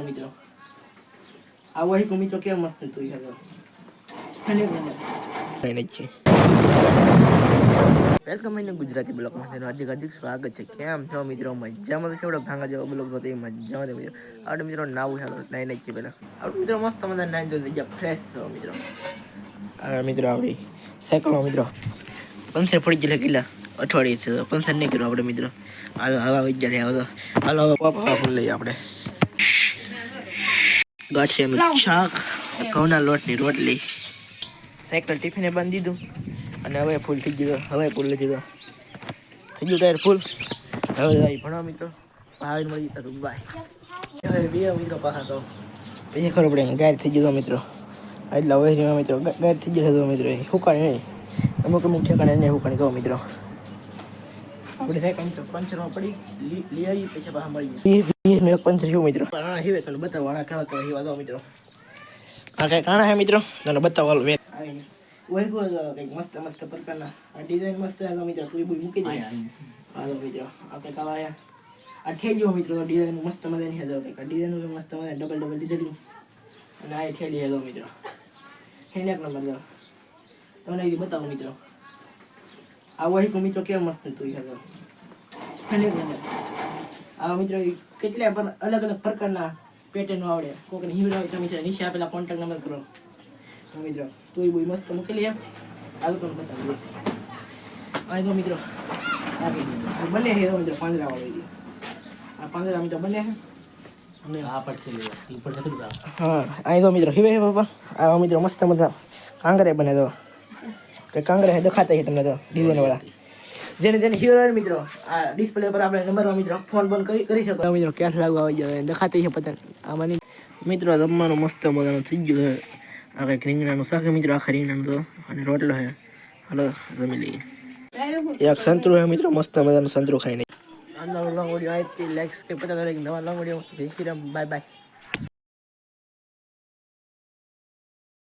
બતાવું મિત્રો આ વહી કો મિત્રો કેમ મસ્ત તું યાર અને કઈ નથી વેલકમ માય ગુજરાતી બ્લોગમાં તેનું હાર્દિક સ્વાગત છે. કેમ છો મિત્રો? મજામાં છો? ભાંગા જેવો બ્લોગ હતો એ મજામાં છે મિત્રો. આપણે મિત્રો નાવું હાલો નાઈ નાઈ છે પેલા આપણે મિત્રો મસ્ત મજા નાઈ દો થઈ ગયા ફ્રેશ છો મિત્રો. આ મિત્રો આપણી સાયકલમાં મિત્રો પંચર પડી ગયેલા કેટલા અઠવાડિયે છે પંચર નહીં કર્યું આપણે મિત્રો. હાલો હવા વહી ગયા હવે હાલો હવે પાપા ફૂલ લઈએ આપણે ગાંઠિયાનું શાક ઘઉંના લોટની રોટલી સાયકલ ટિફિને બાંધી દીધું અને હવે ફૂલ થઈ ગયું. હવે ફૂલ નથી તો થઈ ગયું ટાયર ફૂલ. હવે ભણવા મિત્રો ભાઈ મળી જતા બાય હવે બે મિત્રો પાછા તો પછી ખબર પડે ગાય થઈ ગયો મિત્રો. એટલે હવે મિત્રો ગાય થઈ ગયો મિત્રો હુકાણી નહીં અમુક અમુક ઠેકાણે નહીં હુકાણી કહો મિત્રો. આપણે સાયકલ મિત્રો પંચરમાં પડી લઈ આવી પછી પાછા મળી એક પંચર થયું મિત્રો. હિવે તને બતાવવાના કેવા કેવા હિવા દો મિત્રો. આ કઈ કાણા હે મિત્રો તને બતાવવાનું વેર આવીને ઓય ગો કંઈક મસ્ત મસ્ત પ્રકારના આ ડિઝાઇન મસ્ત હાલો મિત્રો તું બી મૂકી દે હાલો મિત્રો આપણે કાવા આયા આ થેલીઓ મિત્રો ડિઝાઇન મસ્ત મજાની હે જો કંઈક ડિઝાઇન મસ્ત મજા ડબલ ડબલ લીધેલું અને આ થેલી હેલો મિત્રો હેને એક નંબર જો તમને એ બતાવું મિત્રો આ વહી કો મિત્રો કેમ મસ્ત તું હેલો હેને એક નંબર આ મિત્રો કેટલા પણ અલગ અલગ પ્રકારના પેટર્ન આવડે કોકને હિવડા હોય તમે છે નીચે આપેલા કોન્ટેક્ટ નંબર કરો મિત્રો તું બહુ મસ્ત મૂકેલી એમ આ તમને બતાવી આ તો મિત્રો બને છે મિત્રો પાંદડા વાળી આ પાંદડા મિત્રો બને છે અને આ પડખે હા આ તો મિત્રો હિવે બાપા આ મિત્રો મસ્ત મજા કાંગરે બને તો કે કાંગરે દેખાતા છે તમને તો ડિઝાઇન વાળા જેને જેને હીરો મિત્રો આ ડિસ્પ્લે પર આપણે નંબરમાં મિત્રો ફોન બંધ કરી શકો મિત્રો ક્યાં લાગવા આવી જાય દેખાતી છે પતંગ આમાંની મિત્રો જમવાનું મસ્ત મજાનું થઈ ગયું છે. આ કંઈક રીંગણાનું શાક મિત્રો આખા રીંગણાનું તો અને રોટલો છે હાલો જમી લઈએ. એક સંતરું છે મિત્રો મસ્ત મજાનું સંતરું ખાઈને. અંદર લોંગ વિડીયો આવી લાઈક કે પચાસ નવા લોંગ વિડીયો જય શ્રી રામ બાય બાય.